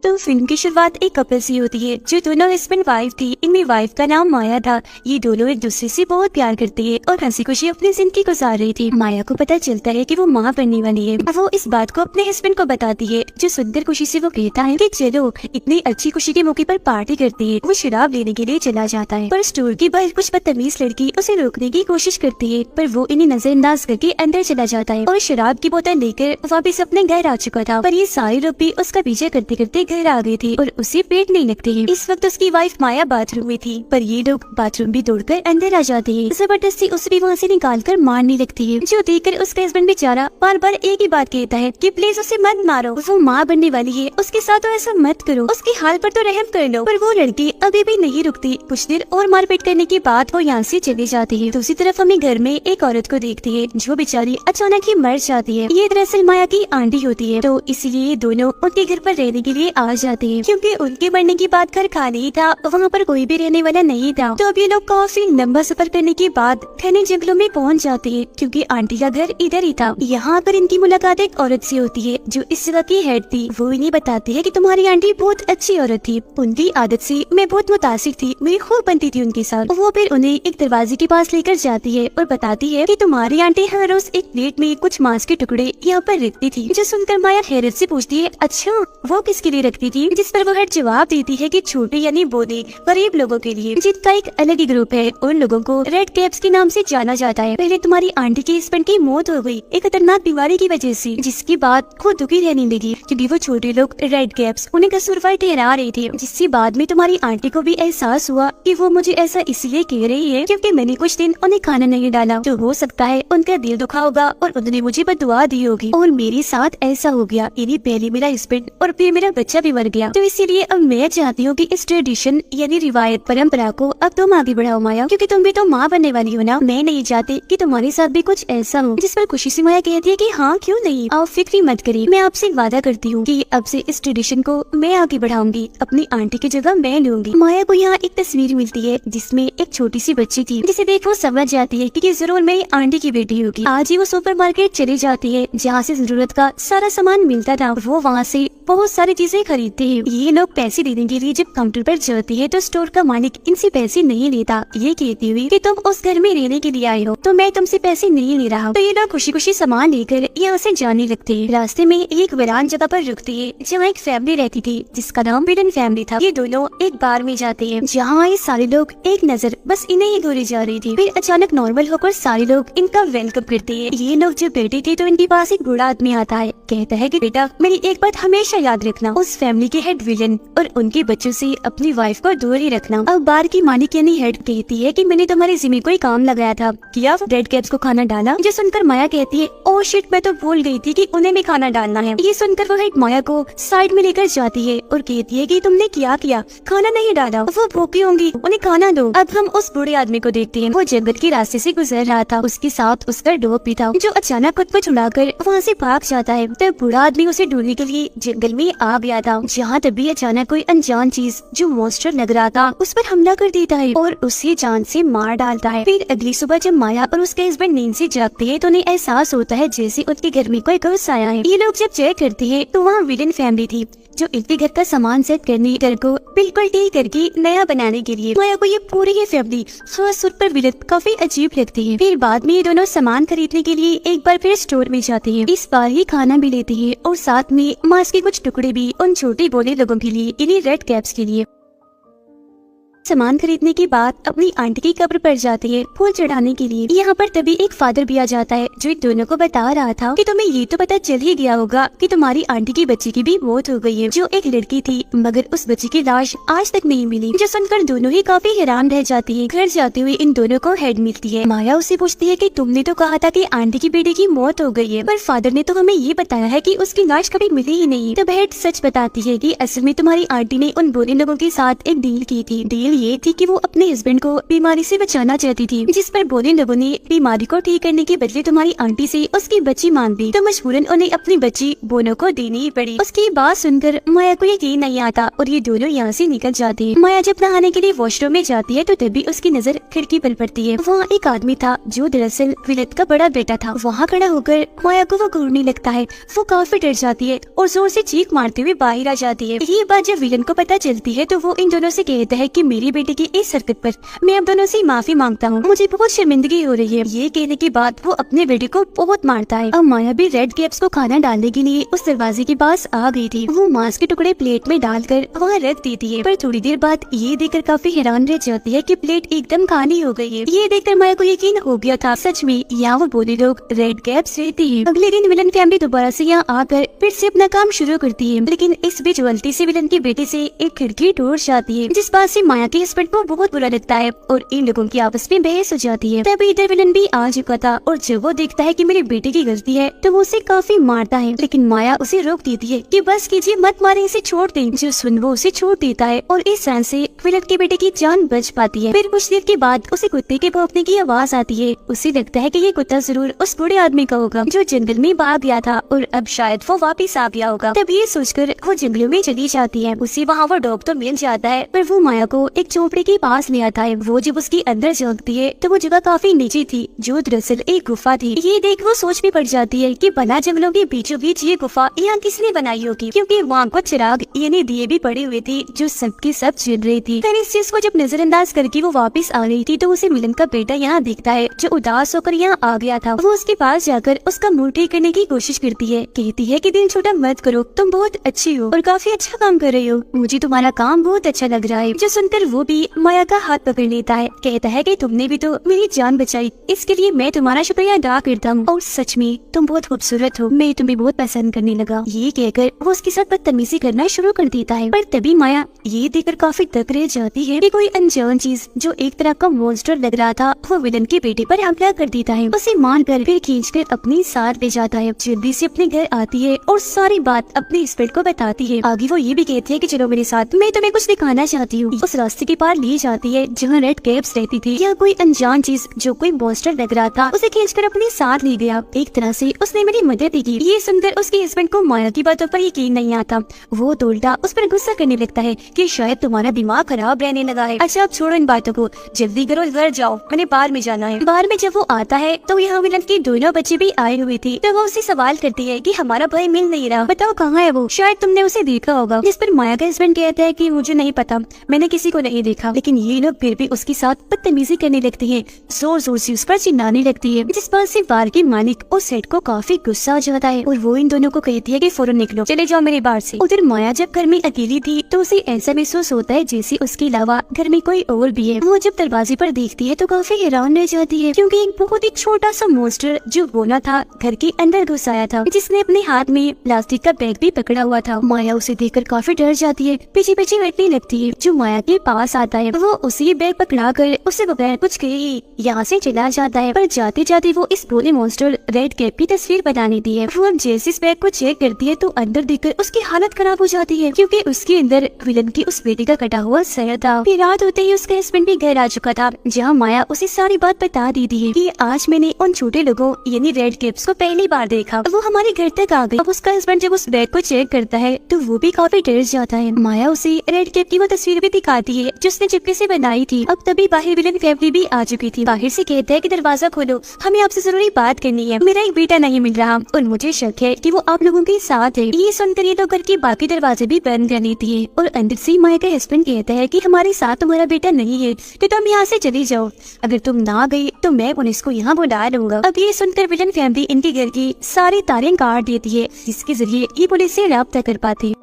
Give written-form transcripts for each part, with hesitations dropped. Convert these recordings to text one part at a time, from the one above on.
तो फिल्म की शुरुआत एक कपल से होती है जो दोनों हस्बैंड वाइफ थी। इनमें वाइफ का नाम माया था। ये दोनों एक दूसरे से बहुत प्यार करती है और हंसी खुशी अपनी जिंदगी गुजार रही थी। माया को पता चलता है कि वो माँ बनने वाली है। वो इस बात को अपने हस्बैंड को बताती है, जो सुनकर खुशी से वो कहता है कि चलो इतनी अच्छी खुशी के मौके पर पार्टी करती है। वो शराब लेने के लिए चला जाता है, पर स्टोर की बाहर कुछ बदतमीज लड़की उसे रोकने की कोशिश करती है, पर वो इन्हें नजरअंदाज करके अंदर चला जाता है और शराब की बोतल लेकर वापस अपने घर आ चुका था। पर ये सारे लोग भी उसका पीछे करते करते घर आ गए थे और उसे पेट नहीं लगते हैं। इस वक्त उसकी वाइफ माया बाथरूम में थी, पर ये लोग बाथरूम भी तोड़कर अंदर आ जाते हैं। जबरदस्ती उसे भी वहाँ से निकालकर मारने लगती है, जो देखकर उसका हस्बैंड बेचारा बार बार एक ही बात कहता है कि प्लीज उसे मत मारो, वो माँ बनने वाली है, उसके साथ तो ऐसा मत करो, उसके हाल पर तो रहम कर लो। पर वो लड़की अभी भी नहीं रुकती। कुछ देर और मारपीट करने के बाद वो यहाँ से चली जाती है। दूसरी तरफ हमें घर में एक औरत को देखती है जो बेचारी अचानक ही मर जाती है। ये दरअसल माया की आंटी होती है, तो इसलिए दोनों उनके घर पर रहने के लिए आ जाते हैं, क्योंकि उनके मरने के बाद घर खाली ही था, वहाँ पर कोई भी रहने वाला नहीं था। तो अब ये लोग काफी लंबा सफर करने के बाद घने जंगलों में पहुँच जाते हैं, क्योंकि आंटी का घर इधर ही था। यहाँ पर इनकी मुलाकात एक औरत से होती है जो इस जगह की हेड थी। वो इन्हें बताती है कि तुम्हारी आंटी बहुत अच्छी औरत थी, उनकी आदत से मैं बहुत मुतासिर थी, मेरी खूब बनती थी उनके साथ। वो फिर उन्हें एक दरवाजे के पास लेकर जाती है और बताती है कि तुम्हारी आंटी हर रोज एक प्लेट में कुछ मांस के टुकड़े यहाँ पर रखती थी। जो सुनकर माया हैरत से पूछती है, अच्छा वो किसके लिए रखती थी? जिस पर वो हर जवाब देती है कि छोटे यानी बोले गरीब लोगों के लिए, जिनका एक अलग ही ग्रुप है। उन लोगों को रेड कैप्स के नाम से जाना जाता है। पहले तुम्हारी आंटी के हस्बैंड की मौत हो गई एक खतरनाक बीमारी की वजह से, जिसके बाद खुद दुखी रहने लगी, क्योंकि वो छोटे लोग रेड कैप्स उन्हें कसूरवार ठहरा रहे थे। जिससे बाद में तुम्हारी आंटी को भी एहसास हुआ कि वो मुझे ऐसा इसलिए कह रही है क्योंकि मैंने कुछ दिन उन्हें खाना नहीं डाला। तो हो सकता है उनका दिल दुखा होगा और उन्होंने मुझे बददुआ दी होगी और मेरे साथ ऐसा हो गया। इन्हें पहले मेरा हस्बैंड और फिर मेरा बच्चा भी मर गया। तो इसीलिए अब मैं चाहती हूँ कि इस ट्रेडिशन यानी रिवायत परंपरा को अब तुम आगे बढ़ाओ माया, क्योंकि तुम भी तो माँ बनने वाली हो ना। मैं नहीं चाहती कि तुम्हारे साथ भी कुछ ऐसा हो। जिस पर खुशी से माया कहती है कि हाँ क्यों नहीं, आप फिक्र मत करिए, मैं आपसे वादा करती हूँ कि अब से इस ट्रेडिशन को मैं आगे बढ़ाऊंगी, अपनी आंटी की जगह मैं लूंगी। माया को यहाँ एक तस्वीर मिलती है जिसमें एक छोटी सी बच्ची थी, जिसे देख वो समझ जाती है कि जरूर मेरी आंटी की बेटी होगी। आज ही वो सुपरमार्केट चली जाती है जहाँ से जरूरत का सारा सामान मिलता था। वो वहाँ से बहुत सारी चीजें खरीदते हैं। ये लोग पैसे देने के लिए जब काउंटर पर जाती है तो स्टोर का मालिक इनसे पैसे नहीं लेता, ये कहती हुई कि तुम उस घर में रहने के लिए आए हो तो मैं तुमसे पैसे नहीं ले रहा। तो ये लोग खुशी खुशी सामान लेकर यहाँ से जाने लगते हैं। रास्ते में एक वीरान जगह पर रुकती है जहाँ एक फैमिली रहती थी जिसका नाम बिडन फैमिली था। ये दोनों एक बार में जाते हैं जहाँ ये सारे लोग एक नजर बस इन्हें ही घूरी जा रही थी। फिर अचानक नॉर्मल होकर सारे लोग इनका वेलकम करते हैं। ये लोग जब बैठे थे तो इनके पास एक बूढ़ा आदमी आता है, कहता है कि बेटा मेरी एक बात हमेशा याद रखना, उस फैमिली के हेड विलन और उनके बच्चों से अपनी वाइफ को दूर ही रखना। अब बार की मालिक यानी हेड कहती है कि मैंने तुम्हारे जिम्मे कोई काम लगाया था, किया रेड कैप्स को खाना डाला? जो सुनकर माया कहती है, ओह शिट मैं तो भूल गई थी कि उन्हें भी खाना डालना है। ये सुनकर वो हेड माया को साइड में लेकर जाती है और कहती है कि तुमने क्या किया, खाना नहीं डाला, वो भूखी होंगी, उन्हें खाना दो। अब हम उस बूढ़े आदमी को देखते हैं। वो जंगल के रास्ते से गुजर रहा था, उसके साथ उसका डॉग भी था जो अचानक खुद को छुड़ाकर वहाँ से भाग जाता है। तो बूढ़ा आदमी उसे ढूंढने के लिए जंगल में आ गया था, जहाँ तभी अचानक कोई अनजान चीज जो मॉन्स्टर लग रहा था उस पर हमला कर देता है और उसे जान से मार डालता है। फिर अगली सुबह जब माया और उसके हस्बैंड नींद से जागते हैं तो उन्हें एहसास होता है जैसे उनके घर में कोई घुस आया है। ये लोग जब चेक करते हैं तो वहाँ विलन फैमिली थी जो इनके घर का सामान सेट करने, घर को बिल्कुल ठीक करके नया बनाने के लिए। माया को ये पूरी ही फैमिली खास तौर पर विलन काफी अजीब लगती है। फिर बाद में ये दोनों सामान खरीदने के लिए एक बार फिर स्टोर में जाते हैं। इस बार ही खाना भी लेते हैं और साथ में मांस के कुछ टुकड़े भी उन छोटे बोले लोगों के लिए, इन्हीं रेड कैप्स के लिए। सामान खरीदने के बाद अपनी आंटी की कब्र पर जाते हैं फूल चढ़ाने के लिए। यहाँ पर तभी एक फादर भी आ जाता है जो इन दोनों को बता रहा था कि तुम्हें ये तो पता चल ही गया होगा कि तुम्हारी आंटी की बच्ची की भी मौत हो गई है, जो एक लड़की थी, मगर उस बच्ची की लाश आज तक नहीं मिली। जो सुनकर दोनों ही काफी हैरान रह जाती है। घर जाते हुए इन दोनों को हेड मिलती है। माया उसे पूछती है कि तुमने तो कहा था कि आंटी की बेटी की मौत हो गई है, पर फादर ने तो हमें ये बताया है कि उसकी लाश कभी मिली ही नहीं। तब हेड सच बताती है कि असल में तुम्हारी आंटी ने उन बुरे लोगों के साथ एक डील की थी। डील वजह ये थी कि वो अपने हस्बैंड को बीमारी से बचाना चाहती थी, जिस पर बोने लोगों ने बीमारी को ठीक करने के बदले तुम्हारी आंटी से उसकी बच्ची मांग ली, तो मजबूरन उन्हें अपनी बच्ची बोनो को देनी ही पड़ी। उसकी बात सुनकर माया को यकीन नहीं आता और ये दोनों यहाँ से निकल जाते हैं। माया जब नहाने के लिए वॉशरूम में जाती है तो तभी उसकी नजर खिड़की पर पड़ती है। वहाँ एक आदमी था जो दरअसल विलत का बड़ा बेटा था। वहाँ खड़ा होकर माया को वो घूरने लगता है। वो काफी डर जाती है और जोर से चीख मारते हुए बाहर आ जाती है। ये बात जब विलन को पता चलती है तो वो इन दोनों से कहता है कि मेरी बेटी की इस हरकत पर मैं अब दोनों से माफी मांगता हूँ, मुझे बहुत शर्मिंदगी हो रही है। ये कहने के बाद वो अपने बेटे को बहुत मारता है। अब माया भी रेड कैप्स को खाना डालने के लिए उस दरवाजे के पास आ गई थी। वो मांस के टुकड़े प्लेट में डालकर वहाँ रख देती है, पर थोड़ी देर बाद ये देखकर काफी हैरान रह जाती है कि प्लेट एकदम खाली हो गई है। ये देखकर माया को यकीन हो गया था सच में यहाँ वो बोले लोग रेड कैप्स रहती है। अगले दिन विलन फैमिली दोबारा से यहाँ आकर फिर से अपना काम शुरू करती है, लेकिन इस बीच गलती से विलन के बेटे से एक खिड़की टूट जाती है, जिस बात से माया के हस्बैंड को बहुत बुरा लगता है और इन लोगों की आपस में बहस हो जाती है। तभी इधर विलन भी आ चुका था और जब वो देखता है कि मेरे बेटे की गलती है तो वो उसे काफी मारता है, लेकिन माया उसे रोक देती है कि बस कीजिए, मत मारे, इसे छोड़ दें। जो सुन वो उसे छोड़ देता है और इस तरह से विलन के बेटे की जान बच पाती है। फिर कुछ देर के बाद उसे कुत्ते के भौंकने की आवाज आती है। उसे लगता है कि ये कुत्ता जरूर उस बूढ़े आदमी का होगा जो जंगल में भाग गया था और अब शायद वो वापिस आ गया होगा। तब ये सोचकर वो जंगलों में चली जाती है। उसे वहाँ वो डॉग तो मिल जाता है, पर वो माया को एक झोपड़ी के पास ले आता है। वो जब उसके अंदर झांकती है तो वो जगह काफी नीचे थी, जो दरअसल एक गुफा थी। ये देख वो सोच में पड़ जाती है कि बना जंगलों के बीचों बीच ये गुफा यहाँ किसने बनाई होगी, क्योंकि वहाँ कुछ चिराग यानी दिए भी पड़े हुए थे जो सबके सब जल रही थी। फिर इस चीज को जब नजरअंदाज करके वो वापस आ रही थी तो उसे मिलन का बेटा यहाँ दिखता है जो उदास होकर यहाँ आ गया था। वो उसके पास जाकर उसका मुंह ठीक करने की कोशिश करती है, कहती है कि दिल छोटा मत करो, तुम बहुत अच्छी हो और काफी अच्छा काम कर रही हो, मुझे तुम्हारा काम बहुत अच्छा लग रहा है। जो सुनकर वो भी माया का हाथ पकड़ लेता है, कहता है कि तुमने भी तो मेरी जान बचाई, इसके लिए मैं तुम्हारा शुक्रिया अदा करता हूँ और सच में तुम बहुत खूबसूरत हो, मैं तुम्हें बहुत पसंद करने लगा। ये कहकर वो उसके साथ बदतमीजी करना शुरू कर देता है, पर तभी माया ये देखकर काफी तक रह जाती है कि कोई अनजान चीज जो एक तरह का मॉन्स्टर लग रहा था वो विलन के बेटे पर हमला कर देता है। उसे मारकर फिर खींचकर अपनी साथ ले जाता है। जल्दी से अपने घर आती है और सारी बात अपने हस्बैंड को बताती है। आगे वो ये भी कहती है कि चलो मेरे साथ, मैं तुम्हें कुछ दिखाना चाहती हूँ। उस रास्ते के पार ले जाती है जहाँ रेड कैप्स रहती थी। यहाँ कोई अनजान चीज जो कोई मॉन्स्टर लग रहा था उसे खींचकर अपने साथ ले गया। एक तरह से उसने मेरी मदद की। ये सुनकर उसके हस्बैंड को माया की बातों पर यकीन नहीं आता। वो तो उल्टा उस पर गुस्सा करने लगता है कि शायद तुम्हारा दिमाग खराब रहने लगा है। अच्छा अब छोड़ो इन बातों को, जल्दी करो, घर जाओ, मैंने बाहर में जाना है। बाहर में जब वो आता है तो यहाँ विलन के दोनों बच्चे भी आए हुए थे। तो वो उसे सवाल करती है कि हमारा भाई मिल नहीं रहा, बताओ कहाँ है वो, शायद तुमने उसे देखा होगा। जिस पर माया का हस्बैंड कहता है कि मुझे नहीं पता, मैंने किसी को नहीं देखा। लेकिन ये लोग फिर भी उसके साथ बदतमीजी करने लगते हैं, जोर जोर से उस पर चिल्लाने लगती है, जिस बात से बार के मालिक और सेठ को काफी गुस्सा आ जाता है और वो इन दोनों को कहती है कि फौरन निकलो, चले जाओ मेरे बाहर से। उधर माया जब घर में अकेली थी तो उसे ऐसा महसूस होता है जैसे उसके अलावा घर में कोई और भी है। वो जब दरवाजे पर देखती है तो काफी हैरान रह जाती है, क्योंकि एक बहुत ही छोटा सा मॉन्स्टर जो बोना था घर के अंदर घुस आया था, जिसने अपने हाथ में प्लास्टिक का बैग भी पकड़ा हुआ था। माया उसे देखकर काफी डर जाती है, पीछे पीछे बैठने लगती है। जो माया के पास आता है वो उसी बैग पकड़ा कर उसे बगैर कुछ कहे यहाँ से चला जाता है, पर जाते जाते वो इस बोले मॉन्स्टर रेड कैप की तस्वीर बनाने दी है। वो अब जैसे इस बैग को चेक करती है तो अंदर देखकर उसकी हालत खराब हो जाती है, क्योंकि उसके अंदर विलन की उस बेटे का कटा हुआ सर था। फिर रात होते ही उसका हस्बैंड भी घर आ चुका था, जहाँ माया उसे सारी बात बता दी थी कि आज मैंने उन छोटे लोगों यानी रेड कैप्स को पहली बार देखा। वो हमारे घर तक आ गए। अब उसका हस्बैंड जब उस बैग को चेक करता है तो वो भी काफी डर जाता है। माया उसे रेड कैप की वो तस्वीर भी दिखाती है जो उसने चुपके से बनाई थी। अब तभी बाहर विलन फैमिली भी आ चुकी थी। बाहर से कहता है कि दरवाजा खोलो, हमें आपसे जरूरी बात करनी है, मेरा एक बेटा नहीं मिल रहा और मुझे शक है कि वो आप लोगों के साथ है। ये सुनकर ये लोग घर के बाकी दरवाजे भी बंद कर लेती है और अंदर से माया का हस्बैंड कहता है कि हमारे साथ तुम्हारा बेटा नहीं है तो तुम यहाँ से चली जाओ, अगर तुम ना गई तो मैं पुलिस को यहाँ बुला लूंगा। अब ये सुनकर विलन फैमिली इनके घर की सारी तारें काट देती है, जिसके जरिए ये पुलिस से राब्ता कर पाती।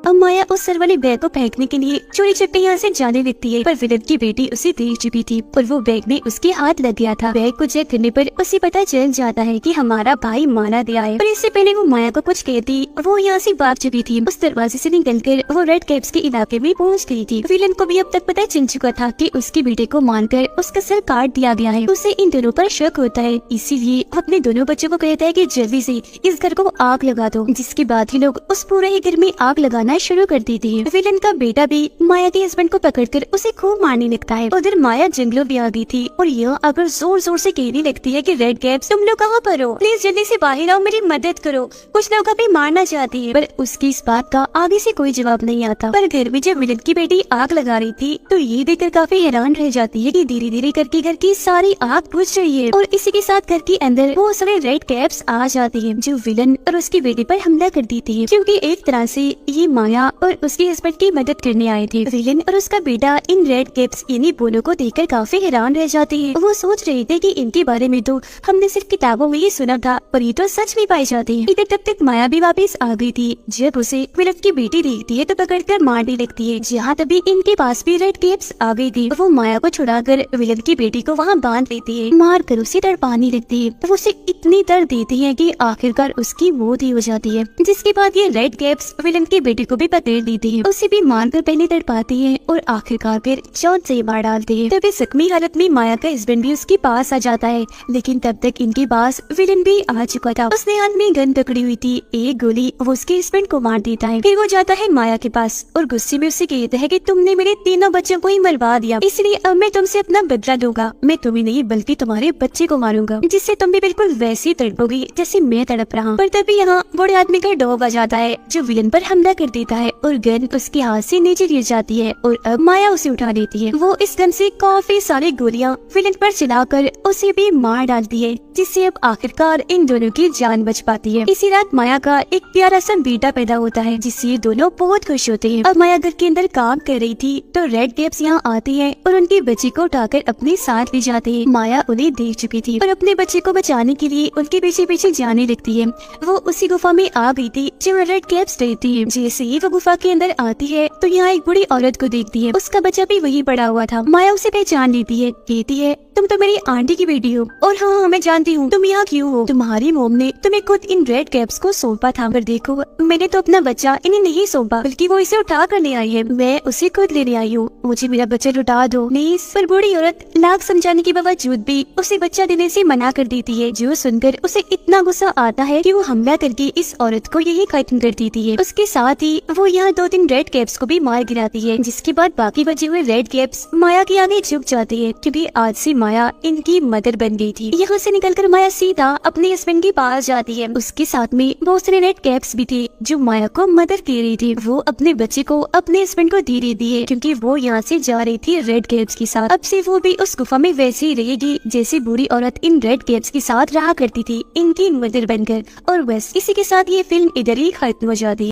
अब माया उस सर वाले बैग को फेंकने के लिए चोरी छुपे यहाँ से जाने लगती है, पर विलन की बेटी उसे देख चुकी थी और वो बैग में उसके हाथ लग गया था। बैग को चेक करने पर उसे पता चल जाता है कि हमारा भाई मारा गया है। पर इससे पहले वो माया को कुछ कहती वो यहाँ से भाग चुकी थी। उस दरवाजे से निकलकर वो रेड कैप्स के इलाके में पहुँच गई थी। विलन को भी अब तक पता चल चुका था कि उसके बेटे को मारकर उसका सर काट दिया गया है। उसे इन दोनों पर शक होता है, इसीलिए वो अपने दोनों बच्चों को कहता है कि जल्दी से इस घर को आग लगा दो, जिसके बाद ही लोग उस पूरे ही घर में आग लगाना करना शुरू कर देती है। विलन का बेटा भी माया के हस्बैंड को पकड़कर उसे खूब मारने लगता है। उधर माया जंगलों में आ गई थी और यह अगर जोर जोर से कहने लगती है कि रेड कैप्स तुम लोग कहाँ पर हो, प्लीज जल्दी से बाहर आओ, मेरी मदद करो, कुछ लोग अभी मारना चाहती है। पर उसकी इस बात का आगे से कोई जवाब नहीं आता। पर घर में जब विलन की बेटी आग लगा रही थी तो ये देखकर काफी हैरान रह जाती है कि धीरे धीरे करके घर की सारी आग बुझ रही है और इसी के साथ घर के अंदर वो सारे रेड कैप्स आ जाती है जो विलन और उसकी बेटी पर हमला कर देती है, क्योंकि एक तरह से ये माया और उसके हस्बैंड की मदद करने आए थे। विलन और उसका बेटा इन रेड कैप्स यानी बोलों को देखकर काफी हैरान रह जाते हैं। वो सोच रहे थे कि इनके बारे में तो हमने सिर्फ किताबों में ही सुना था, पर ये तो सच में पाई जाती है। इधर तब तक माया भी वापस आ गई थी। जब उसे विलन की बेटी देखती है तो पकड़कर मारने लगती है। जहाँ तभी इनके पास भी रेड कैप्स आ गई थी। वो माया को छुड़ाकर विलन की बेटी को वहाँ बांध लेती है, मार कर उसे तड़पाने लगती है। वो उसे इतनी दर्द देती है कि आखिरकार उसकी मौत ही हो जाती है। जिसके बाद ये रेड कैप्स विलन की बेटी को भी पकड़ लेती है, उसे भी मारकर पहले तड़पाती है और आखिरकार फिर चोट से मार डालती है। तभी जख्मी हालत में माया का हस्बैंड भी उसके पास आ जाता है, लेकिन तब तक इनके पास विलन भी आ चुका था। उसने हाथ में गन पकड़ी हुई थी, एक गोली वो उसके हस्बैंड को मार देता है। फिर वो जाता है माया के पास और गुस्से में उससे कहता है कि तुमने मेरे तीनों बच्चों को ही मरवा दिया, इसलिए अब मैं तुमसे अपना बदला लूंगा। मैं तुम्हें नहीं बल्कि तुम्हारे बच्चे को मारूंगा, जिससे तुम भी बिल्कुल वैसी तड़पोगी जैसे मैं तड़प रहा हूँ। पर तभी यहाँ बड़े आदमी का डॉग आ जाता है जो विलन पर हमला कर देता है और गन उसके हाथ से नीचे गिर जाती है और अब माया उसे उठा लेती है। वो इस गन से काफी सारी गोलियां विलन पर चलाकर उसे भी मार डालती है, जिससे अब आखिरकार इन दोनों की जान बच पाती है। इसी रात माया का एक प्यारा सा बेटा पैदा होता है, जिससे ये दोनों बहुत खुश होते हैं। अब माया घर के अंदर काम कर रही थी तो रेड कैप्स यहाँ आती है और उनके बच्चे को उठाकर अपने साथ ले जाते हैं। माया उन्हें देख चुकी थी और अपने बच्चे को बचाने के लिए उनके पीछे पीछे जाने लगती है। वो उसी गुफा में आ गई थी जो रेड कैप्स रहती है। जैसे ही वो गुफा के अंदर आती है तो यहाँ एक बूढ़ी औरत को देखती है, उसका बच्चा भी वही पड़ा हुआ था। माया उसे पहचान लेती है, कहती है तुम तो मेरी आंटी की बेटी हो और हाँ मैं जानती हूँ तुम यहाँ क्यों हो। तुम्हारी मोम ने तुम्हें खुद इन रेड कैप्स को सौंपा था, पर देखो मैंने तो अपना बच्चा इन्हें नहीं सौंपा, बल्कि वो इसे उठा कर ले आई है। मैं उसे खुद लेने आई हूँ, मुझे मेरा बच्चा लौटा दो प्लीज। पर बूढ़ी औरत लाख समझाने के बावजूद भी उसे बच्चा देने से मना कर देती है, जो सुनकर उसे इतना गुस्सा आता है कि वो हमला करके इस औरत को यही खत्म कर देती है। उसके साथ ही वो यहाँ 2-3 रेड कैप्स को भी मार गिराती है, जिसके बाद बाकी बचे हुए रेड कैप्स माया के आगे झुक जाती है, क्योंकि आज से माया इनकी मदर बन गई थी। यहाँ से निकलकर माया सीधा अपने हस्बैंड के पास जाती है। उसके साथ में बहुत सारे रेड कैप्स भी थे जो माया को मदद कर रही थी। वो अपने बच्चे को अपने हस्बैंड को दे रही थी, क्योंकि वो यहाँ से जा रही थी रेड कैप्स के साथ। अब से वो भी उस गुफा में वैसे ही रहेगी जैसे बूढ़ी औरत इन रेड कैप्स के साथ रहा करती थी, इनकी मदर बनकर। और बस इसी के साथ ये फिल्म इधर ही खत्म हो जाती है।